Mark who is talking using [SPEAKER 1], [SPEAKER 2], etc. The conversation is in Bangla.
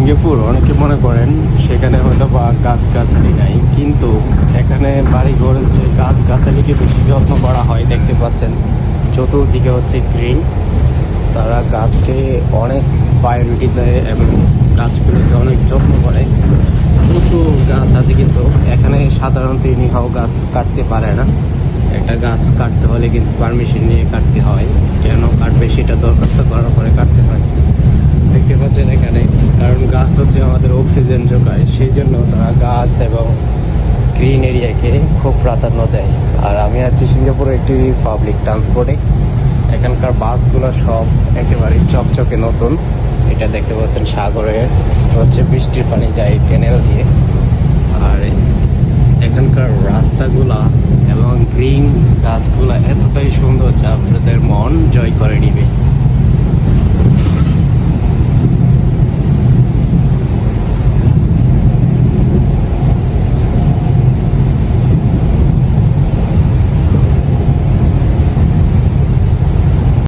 [SPEAKER 1] সিঙ্গাপুর অনেকে মনে করেন সেখানে হয়তো বা গাছগাছালি নাই, কিন্তু এখানে বাড়ি ঘর হচ্ছে গাছগাছালিকে বেশি যত্ন করা হয়। দেখতে পাচ্ছেন চতুর্দিকে হচ্ছে গ্রিন। তারা গাছকে অনেক প্রায়োরিটি দেয় এবং গাছগুলোকে অনেক যত্ন করে। প্রচুর গাছ আছে, কিন্তু এখানে সাধারণত নিহাও গাছ কাটতে পারে না। একটা গাছ কাটতে হলে কিন্তু পারমিশন নিয়ে কাটতে হয়। কেন কাটবে সেটা দরখাস্ত করার পরে কাটতে হয়। দেখতে পাচ্ছেন এখানে, কারণ গাছ হচ্ছে আমাদের অক্সিজেন যোগায়, সেই জন্য তারা গাছ এবং গ্রিন এরিয়াকে খুব প্রাধান্য দেয়। আর আমি আছি সিঙ্গাপুরে একটি পাবলিক ট্রান্সপোর্টে। এখানকার বাসগুলো সব একেবারেই চকচকে নতুন। এটা দেখতে পাচ্ছেন সাগরের হচ্ছে বৃষ্টির পানি যায় ক্যানেল দিয়ে। আর এখানকার রাস্তাগুলা এবং গ্রিন গাছগুলা এতটাই সুন্দর যা আপনাদের মন জয় করে নিবে।